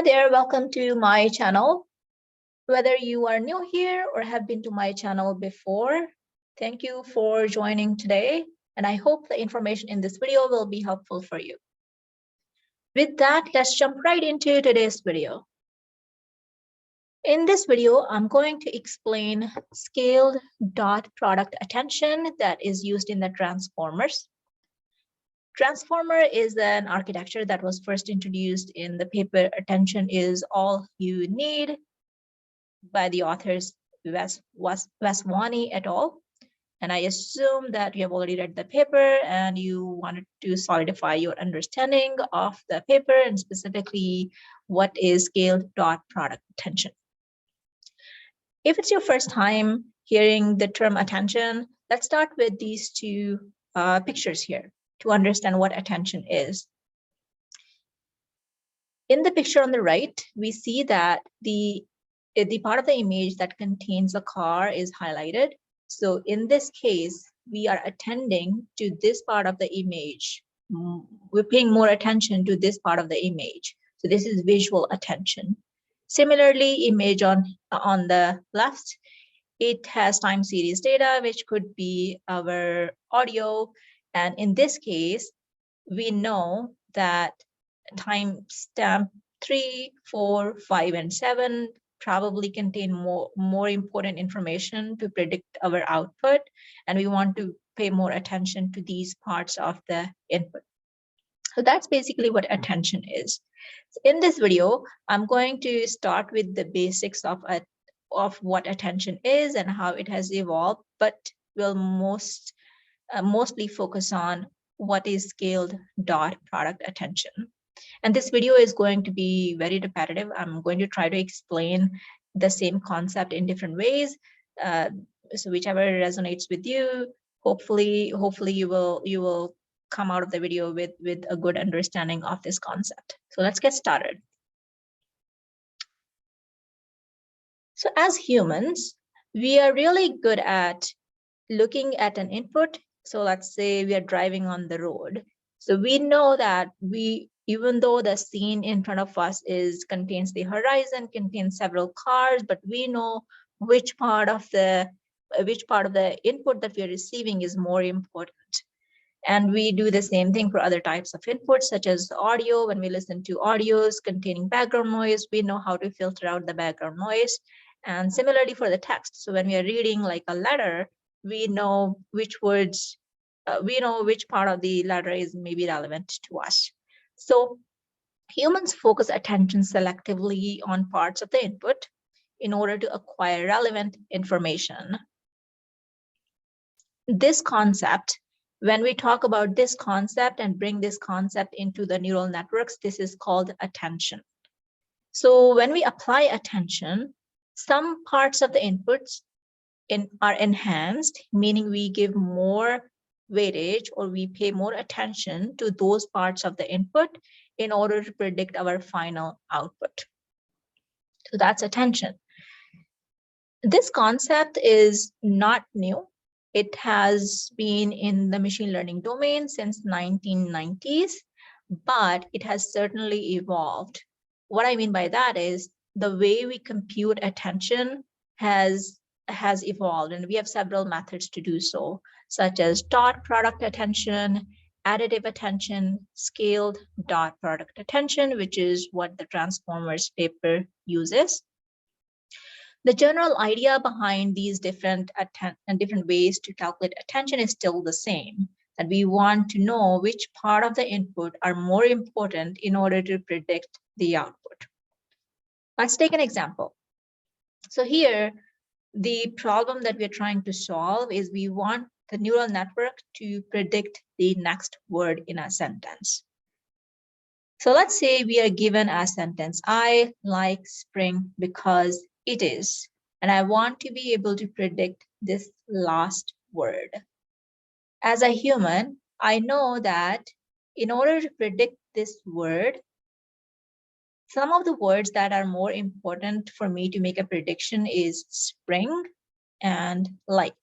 Hi there, welcome to my channel. Whether you are new here or have been to my channel before, thank you for joining today, and I hope the information in this video will be helpful for you. With that, let's jump right into today's video. In this video, I'm going to explain scaled dot product attention that is used in the transformers. Transformer is an architecture that was first introduced in the paper Attention is All You Need by the authors Vaswani et al. And I assume that you have already read the paper and you wanted to solidify your understanding of the paper and specifically what is scaled dot product attention. If it's your first time hearing the term attention, let's start with these two pictures here to understand what attention is. In the picture on the right, we see that the part of the image that contains a car is highlighted. So in this case, we are attending to this part of the image. We're paying more attention to this part of the image. So this is visual attention. Similarly, image on the left, it has time series data, which could be our audio. And in this case, we know that timestamp 3, 4, 5, and 7 probably contain more important information to predict our output, and we want to pay more attention to these parts of the input. So that's basically what attention is. In this video, I'm going to start with the basics of what attention is and how it has evolved, but we'll mostly focus on what is scaled dot product attention. And this video is going to be very repetitive. I'm going to try to explain the same concept in different ways. So whichever resonates with you, hopefully you will come out of the video with a good understanding of this concept. So let's get started. So as humans, we are really good at looking at an input. So let's say we are driving on the road. So we know that even though the scene in front of us contains the horizon, contains several cars, but we know which part of the input that we are receiving is more important. And we do the same thing for other types of inputs, such as audio. When we listen to audios containing background noise, we know how to filter out the background noise. And similarly for the text. So when we are reading like a letter, we know which words, we know which part of the letter is maybe relevant to us. So humans focus attention selectively on parts of the input in order to acquire relevant information. This concept, when we talk about this concept and bring this concept into the neural networks, this is called attention. So when we apply attention, some parts of the inputs are enhanced, meaning we give more weightage or we pay more attention to those parts of the input in order to predict our final output. So that's attention. This concept is not new. It has been in the machine learning domain since 1990s, but it has certainly evolved. What I mean by that is the way we compute attention has evolved, and we have several methods to do so, such as dot product attention, additive attention, scaled dot product attention, which is what the Transformers paper uses. The general idea behind these different ways to calculate attention is still the same, that we want to know which part of the input are more important in order to predict the output. Let's take an example. So here, the problem that we're trying to solve is we want the neural network to predict the next word in a sentence. So let's say we are given a sentence, I like spring because it is, and I want to be able to predict this last word. As a human, I know that in order to predict this word, some of the words that are more important for me to make a prediction is spring and like.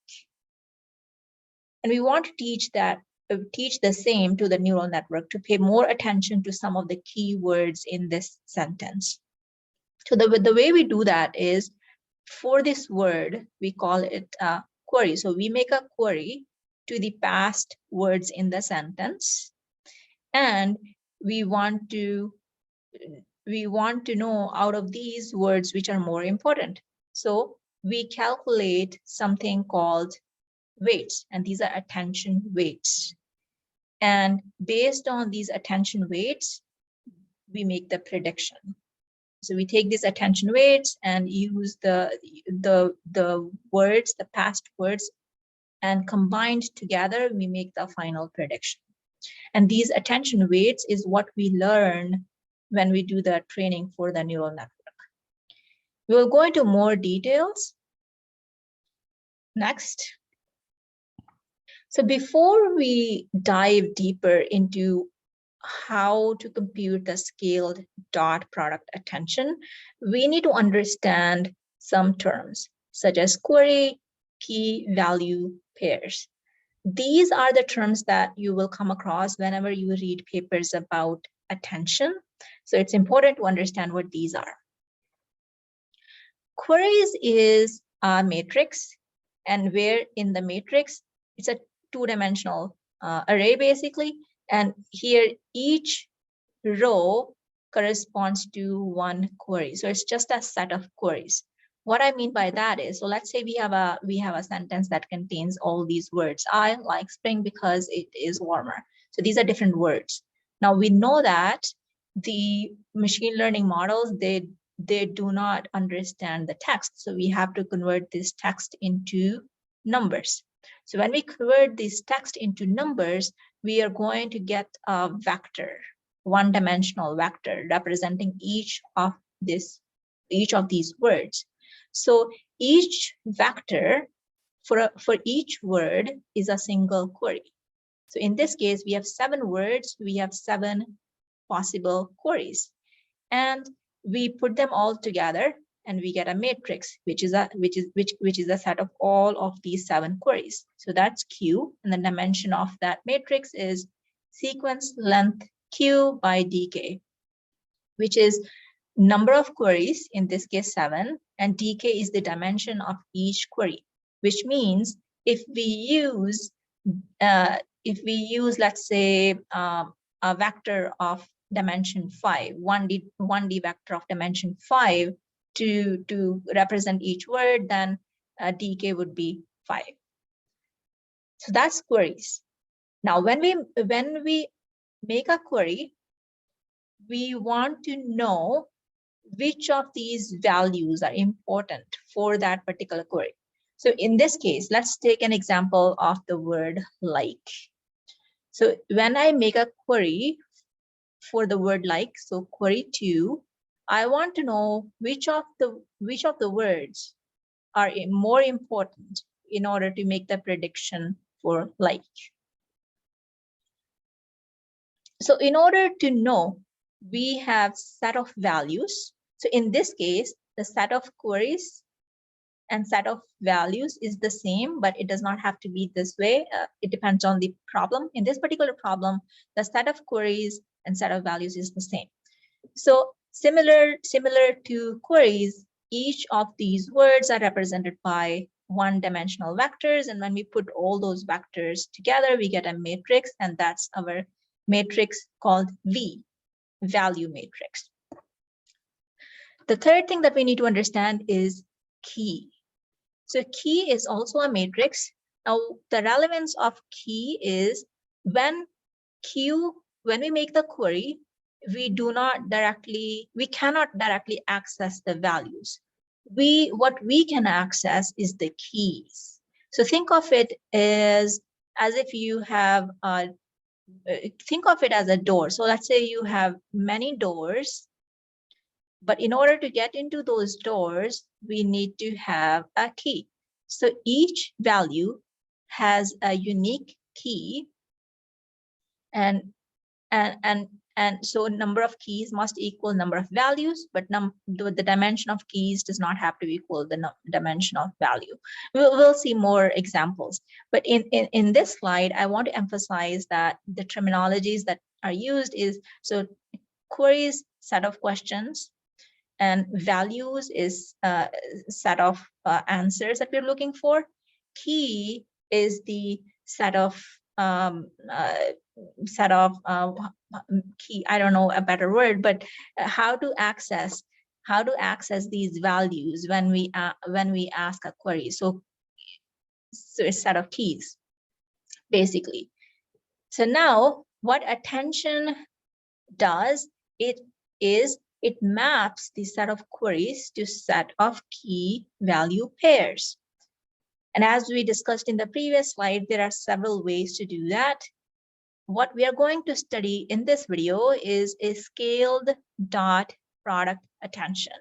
And we want to teach the same to the neural network to pay more attention to some of the key words in this sentence. So the way we do that is, for this word, we call it a query. So we make a query to the past words in the sentence, and we want to know out of these words which are more important. So we calculate something called weights, and these are attention weights. And based on these attention weights, we make the prediction. So we take these attention weights and use the words, the past words, and combined together, we make the final prediction. And these attention weights is what we learn when we do the training for the neural network. We will go into more details next. So before we dive deeper into how to compute the scaled dot product attention, we need to understand some terms such as query, key, value, pairs. These are the terms that you will come across whenever you read papers about attention. So it's important to understand what these are. Queries is a matrix, and where in the matrix, it's a two-dimensional array basically. And here each row corresponds to one query. So it's just a set of queries. What I mean by that is, so let's say we have a sentence that contains all these words. I like spring because it is warmer. So these are different words. Now we know that the machine learning models, they do not understand the text. So we have to convert this text into numbers. So when we convert this text into numbers, we are going to get a vector, one-dimensional vector representing each of these words. So each vector for each word is a single query. So in this case, we have 7 words, we have 7 possible queries, and we put them all together and we get a matrix, which is a set of all of these 7 queries. So that's Q, and the dimension of that matrix is sequence length Q by dk, which is number of queries, in this case 7, and dk is the dimension of each query, which means if we use let's say a vector of dimension 5, 1D vector of dimension 5 to represent each word, then dk would be 5. So that's queries. Now when we make a query, we want to know which of these values are important for that particular query. So in this case, let's take an example of the word like. So when I make a query for the word like, so query 2, I want to know which of the words are more important in order to make the prediction for like. So in order to know, we have set of values. So in this case, the set of queries and set of values is the same, but it does not have to be this way. It depends on the problem. In this particular problem, the set of queries and set of values is the same. So similar to queries, each of these words are represented by one-dimensional vectors, and when we put all those vectors together, we get a matrix, and that's our matrix called V, value matrix. The third thing that we need to understand is key. So key is also a matrix. Now the relevance of key is when we make the query, we cannot directly access the values. What we can access is the keys. So think of it as if you have think of it as a door. So let's say you have many doors, but in order to get into those doors, we need to have a key. So each value has a unique key, and so number of keys must equal number of values, but the dimension of keys does not have to equal the dimension of value. We'll see more examples, but in this slide, I want to emphasize that the terminologies that are used is, so queries, set of questions, and values is a set of answers that we're looking for. Key is the set of key, I don't know a better word, but how to access these values when we ask a query. So a set of keys, basically. So now what attention does, it maps the set of queries to set of key value pairs. And as we discussed in the previous slide, there are several ways to do that. What we are going to study in this video is a scaled dot product attention.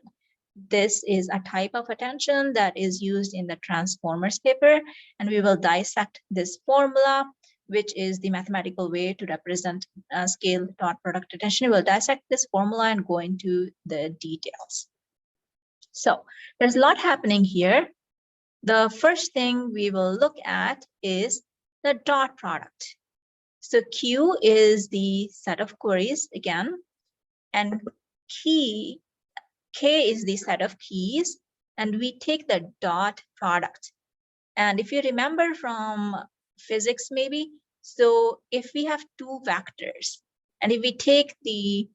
This is a type of attention that is used in the transformers paper, and we will dissect this formula, which is the mathematical way to represent scaled dot product attention. We'll dissect this formula and go into the details. So there's a lot happening here. The first thing we will look at is the dot product. So Q is the set of queries again, and K is the set of keys, and we take the dot product. And if you remember from physics maybe, so if we have two vectors, and if we take the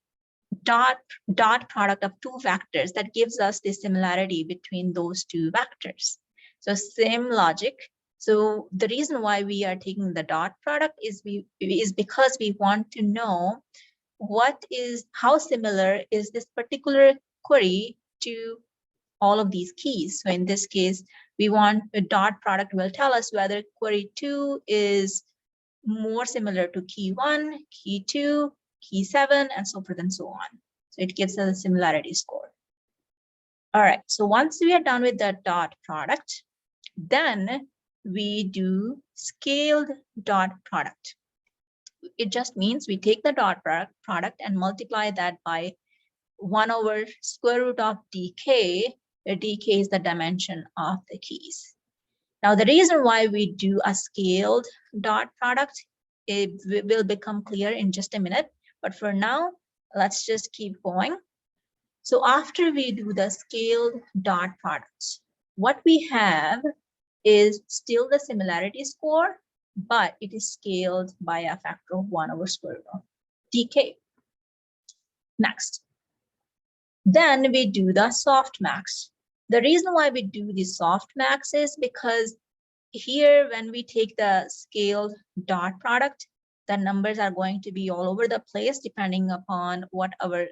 dot product of two vectors, that gives us the similarity between those two vectors. So same logic. So the reason why we are taking the dot product is because we want to know how similar is this particular query to all of these keys. So in this case, we want a dot product will tell us whether query 2 is more similar to key 1, key 2, key 7, and so forth and so on. So it gives us a similarity score. All right, so once we are done with the dot product, then we do scaled dot product. It just means we take the dot product and multiply that by 1 over square root of dk, where dk is the dimension of the keys. Now, the reason why we do a scaled dot product, it will become clear in just a minute. But for now, let's just keep going. So after we do the scaled dot products, what we have is still the similarity score, but it is scaled by a factor of 1 over square root of dk. Next. Then we do the softmax. The reason why we do the softmax is because here, when we take the scaled dot product, the numbers are going to be all over the place depending upon what our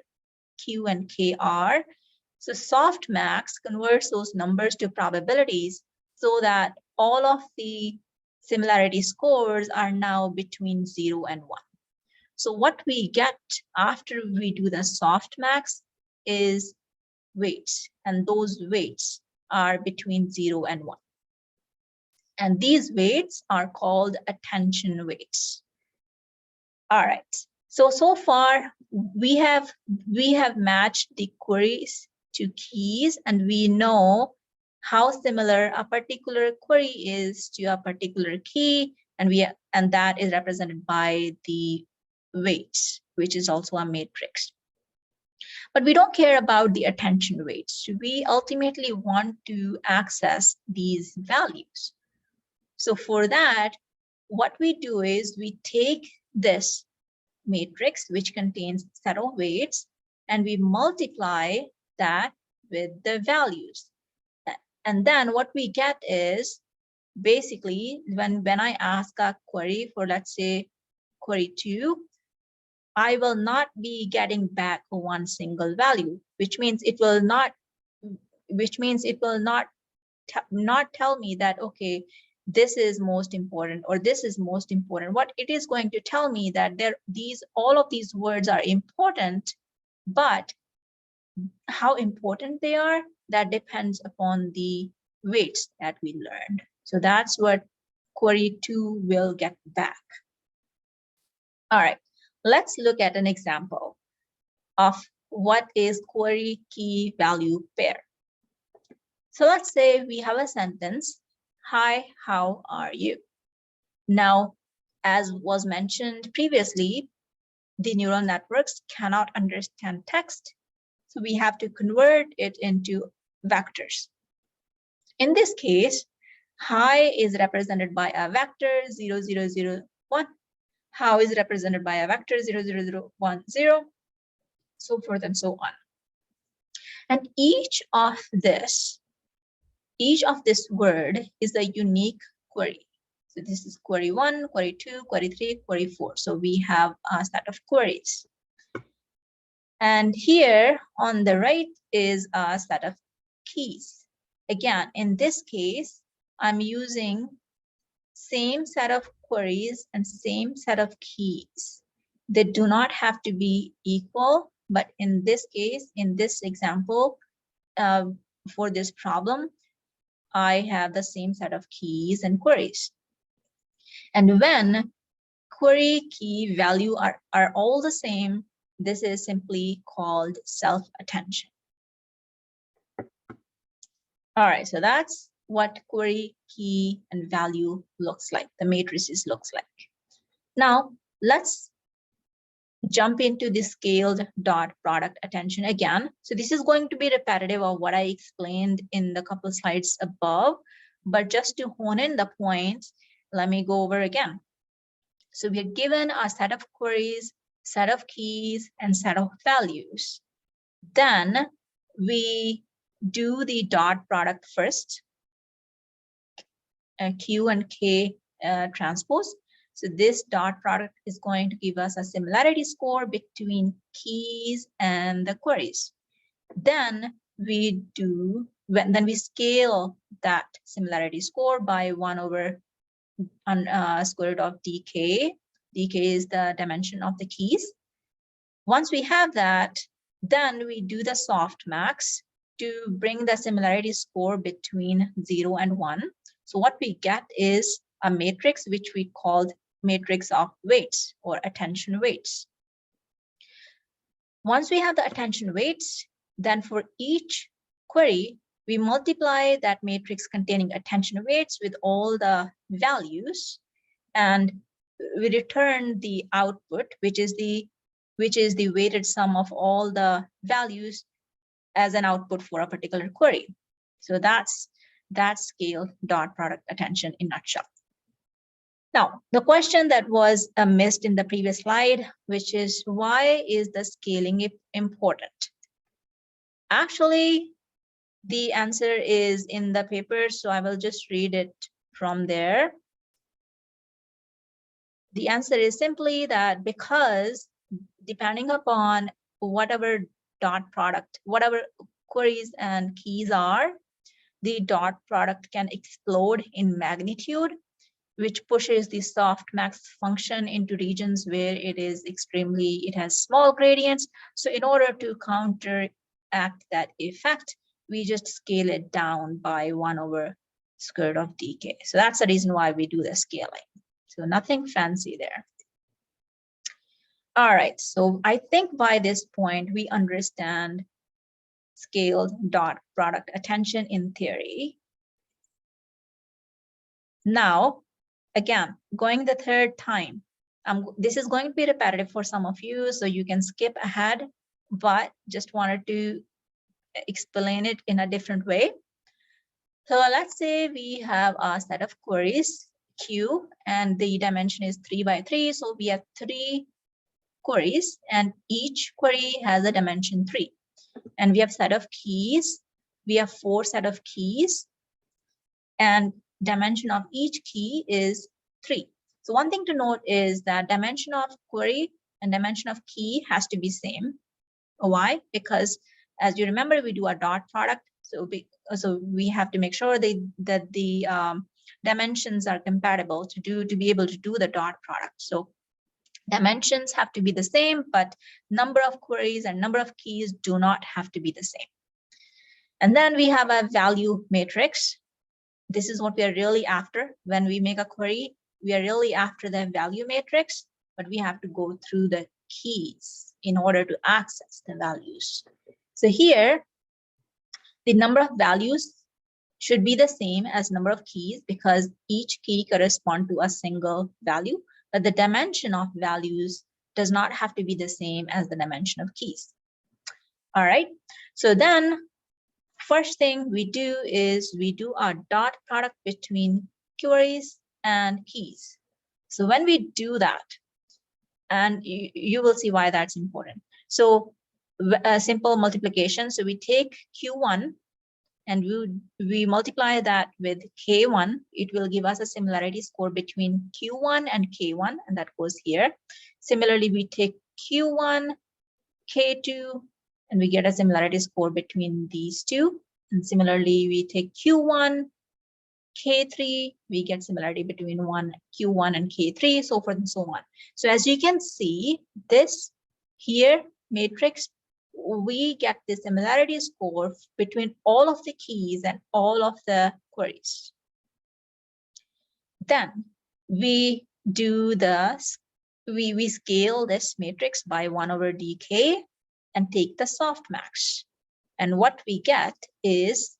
Q and K are. So softmax converts those numbers to probabilities so that all of the similarity scores are now between 0 and 1. So what we get after we do the softmax is weights, and those weights are between 0 and 1. And these weights are called attention weights. All right, so far we have matched the queries to keys, and we know how similar a particular query is to a particular key, and that is represented by the weights, which is also a matrix. But we don't care about the attention weights. We ultimately want to access these values. So for that, what we do is we take this matrix, which contains a set of weights, and we multiply that with the values. And then what we get is basically when I ask a query for, let's say, query 2, I will not be getting back one single value, which means it will not tell me that, okay, this is most important or this is most important. What it is going to tell me that all of these words are important, but how important they are, that depends upon the weights that we learned. So that's what query 2 will get back. All right, let's look at an example of what is query key value pair. So let's say we have a sentence, "Hi, how are you?" Now, as was mentioned previously, the neural networks cannot understand text. So we have to convert it into vectors. In this case, high is represented by a vector 0, 0, 0, 1. How is represented by a vector 0, 0, 0, 1, 0, so forth and so on. And each of this word is a unique query. So this is query 1, query 2, query 3, query 4. So we have a set of queries. And here on the right is a set of keys. Again, in this case, I'm using same set of queries and same set of keys. They do not have to be equal, but in this case, in this example, for this problem, I have the same set of keys and queries. And when query key value are all the same, this is simply called self-attention. All right, so that's what query key and value looks like, the matrices looks like. Now, let's jump into the scaled dot product attention again. So this is going to be repetitive of what I explained in the couple slides above, but just to hone in the points, let me go over again. So we are given a set of queries, set of keys, and set of values. Then we do the dot product first, Q and K transpose. So this dot product is going to give us a similarity score between keys and the queries. Then we scale that similarity score by 1 over square root of dk. dk is the dimension of the keys. Once we have that, then we do the softmax to bring the similarity score between 0 and 1. So what we get is a matrix which we called matrix of weights or attention weights. Once we have the attention weights, then for each query, we multiply that matrix containing attention weights with all the values, and we return the output, which is the weighted sum of all the values as an output for a particular query. So that's scale dot product attention in a nutshell. Now, the question that was missed in the previous slide, which is why is the scaling important? Actually, the answer is in the paper, so I will just read it from there. The answer is simply that because depending upon whatever dot product, whatever queries and keys are, the dot product can explode in magnitude, which pushes the softmax function into regions where it has small gradients. So in order to counteract that effect, we just scale it down by 1 over square root of dk. So that's the reason why we do the scaling. So nothing fancy there. All right, so I think by this point, we understand scaled dot product attention in theory. Now, again, going the third time, this is going to be repetitive for some of you, so you can skip ahead, but just wanted to explain it in a different way. So let's say we have a set of queries, Q, and the dimension is 3 by 3. So we have 3 queries, and each query has a dimension 3. And we have set of keys. We have 4 set of keys, and dimension of each key is 3. So one thing to note is that dimension of query and dimension of key has to be same. Why? Because as you remember, we do a dot product. So we have to make sure that the dimensions are compatible to be able to do the dot product. So dimensions have to be the same, but number of queries and number of keys do not have to be the same. And then we have a value matrix. This is what we are really after. When we make a query, we are really after the value matrix, but we have to go through the keys in order to access the values. So here, the number of values should be the same as number of keys because each key corresponds to a single value, but the dimension of values does not have to be the same as the dimension of keys. All right. So then first thing we do is we do our dot product between queries and keys. So when we do that, and you will see why that's important. So a simple multiplication. So we take Q1 and we multiply that with K1. It will give us a similarity score between Q1 and K1, and that goes here. Similarly, we take Q1, K2, and we get a similarity score between these two. And similarly, we take Q1, K3, we get similarity between Q1 and K3, so forth and so on. So as you can see, this here matrix, we get the similarity score between all of the keys and all of the queries. Then we do we scale this matrix by 1/dk and take the softmax. And what we get is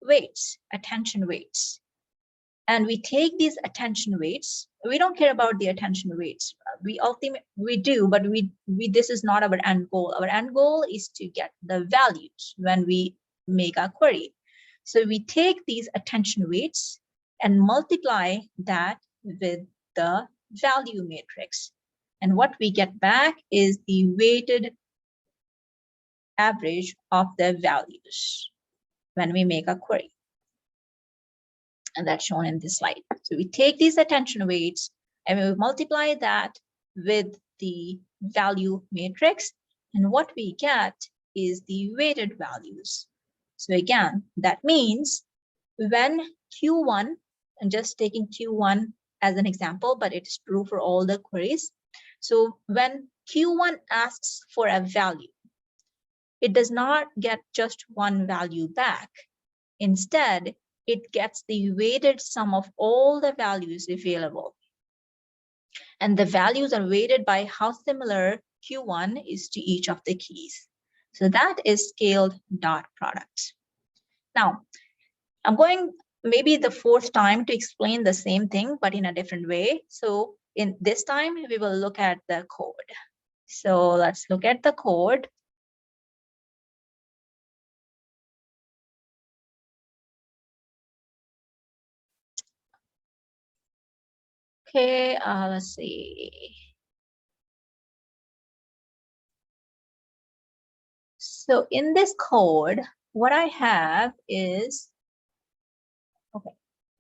weights, attention weights. And we take these attention weights. We don't care about the attention weights. We do, but this is not our end goal. Our end goal is to get the values when we make our query. So we take these attention weights and multiply that with the value matrix. And what we get back is the weighted average of the values when we make a query. And that's shown in this slide. So we take these attention weights and we multiply that with the value matrix. And what we get is the weighted values. So again, that means when Q1, and just taking Q1 as an example, but it's true for all the queries. So when Q1 asks for a value, it does not get just one value back. Instead, it gets the weighted sum of all the values available. And the values are weighted by how similar Q1 is to each of the keys. So that is scaled dot product. Now, I'm going maybe the fourth time to explain the same thing, but in a different way. So in this time, we will look at the code. So let's look at the code. Okay, let's see. So in this code, what I have is, okay,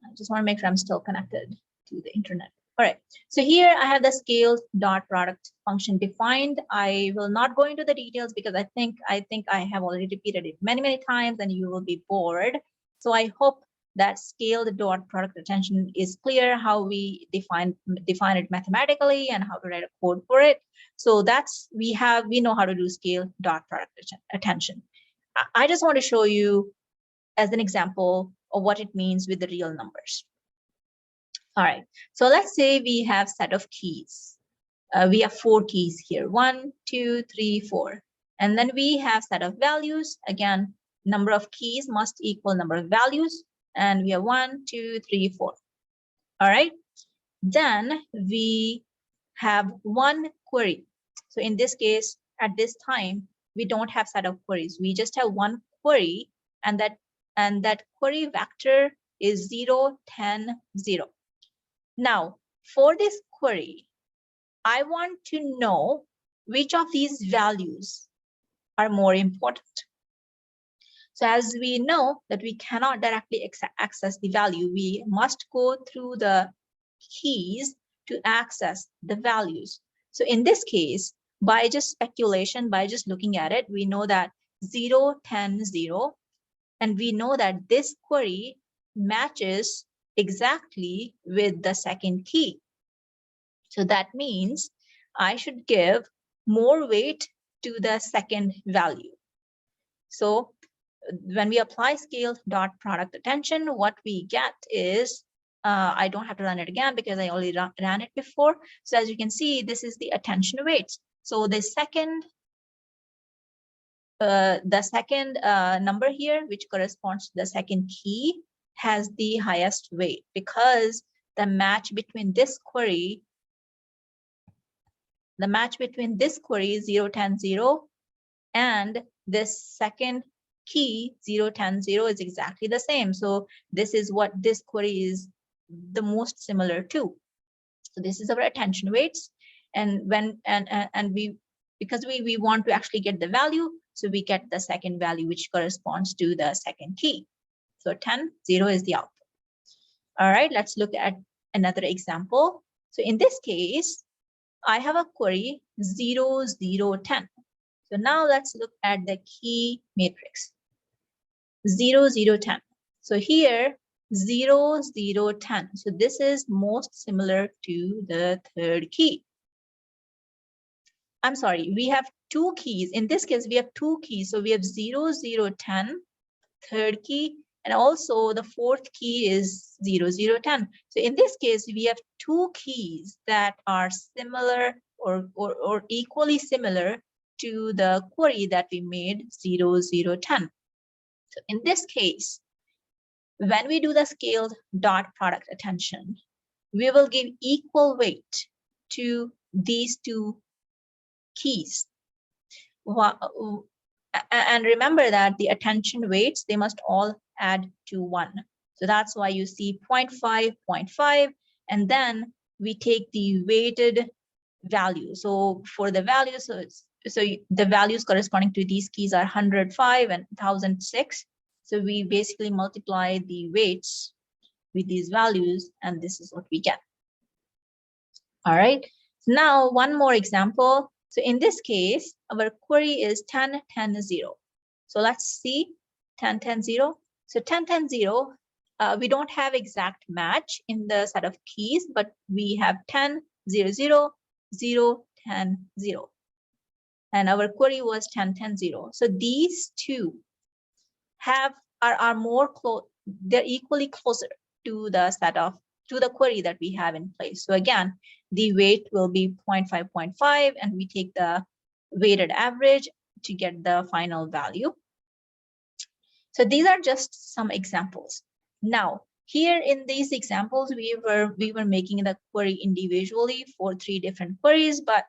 I just want to make sure I'm still connected to the internet. All right, so here I have the scaled dot product function defined. I will not go into the details because I think I have already repeated it many times and you will be bored. So I hope that scaled dot product attention is clear, how we define it mathematically and how to write a code for it. So that's we know how to do scale dot product attention. I just want to show you as an example of what it means with the real numbers. All right, so let's say we have set of keys. We have 4 keys here, 1, 2, 3, 4. And then we have set of values. Again, number of keys must equal number of values. And we have 1, 2, 3, 4. All right, then we have one query. So in this case, at this time, we don't have set of queries. We just have one query, and that query vector is 0, 10, 0. Now, for this query, I want to know which of these values are more important. So as we know that we cannot directly access the value, we must go through the keys to access the values. So in this case, by just speculation, by just looking at it, we know that 0, 10, 0, and we know that this query matches exactly with the second key. So that means I should give more weight to the second value. So when we apply scale dot product attention, what we get is, I don't have to run it again because I already ran it before. So as you can see, this is the attention weights. So the second number here, which corresponds to the second key, has the highest weight because the match between this query, 0, 10, 0, And this second key 0, 10, 0 is exactly the same. So this is what this query is the most similar to. So this is our attention weights. And when we, because we want to actually get the value, so we get the second value which corresponds to the second key. So 10, 0 is the output. All right, let's look at another example. So in this case, I have a query 0, 0, 10. So now let's look at the key matrix 0, 0, 10. So here 0, 0, 10. So this is most similar to the third key. I'm sorry, we have two keys. In this case, we have two keys. So we have 0, 0, 10, third key, and also the fourth key is 0, 0, 10. So in this case, we have two keys that are similar or equally similar to the query that we made 0, 0, 10. So in this case, when we do the scaled dot product attention, we will give equal weight to these two keys. And remember that the attention weights, they must all add to 1. So that's why you see 0.5, 0.5, and then we take the weighted value. So for the values, so the values corresponding to these keys are 105 and 1006. So we basically multiply the weights with these values, and this is what we get. All right, now one more example. So in this case, our query is 10, 10, 0. So let's see 10, 10, 0. So 10, 10, 0, we don't have exact match in the set of keys, but we have 10, 0, 0, 0, 10, 0. And our query was 10, 10, 0. So these two are more close, they're equally closer to the set of, to the query that we have in place. So again, the weight will be 0.5, 0.5, and we take the weighted average to get the final value. So these are just some examples. Now, here in these examples, we were making the query individually for 3 different queries, but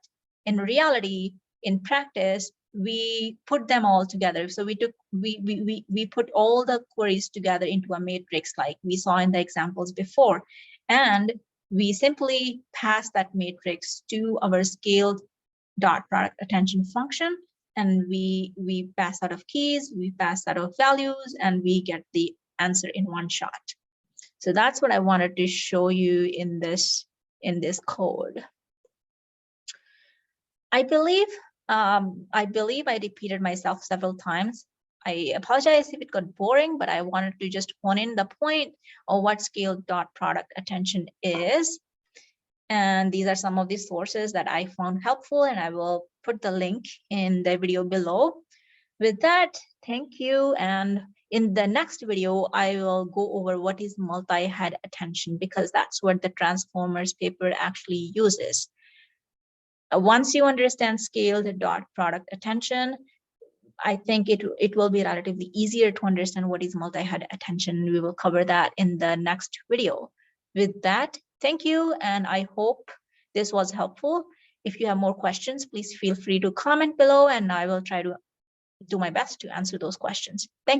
in reality, in practice, we put them all together. So we put all the queries together into a matrix like we saw in the examples before, and we simply pass that matrix to our scaled dot product attention function, and we pass out of keys, we pass out of values, and we get the answer in one shot. So that's what I wanted to show you in this code. I believe I repeated myself several times. I apologize if it got boring, but I wanted to just hone in the point of what scaled dot product attention is. And these are some of the sources that I found helpful, and I will put the link in the video below. With that, thank you. And in the next video, I will go over what is multi-head attention, because that's what the Transformers paper actually uses. Once you understand scaled dot product attention, I think it will be relatively easier to understand what is multi-head attention. We will cover that in the next video. With that, thank you, and I hope this was helpful. If you have more questions, please feel free to comment below, and I will try to do my best to answer those questions. Thank you.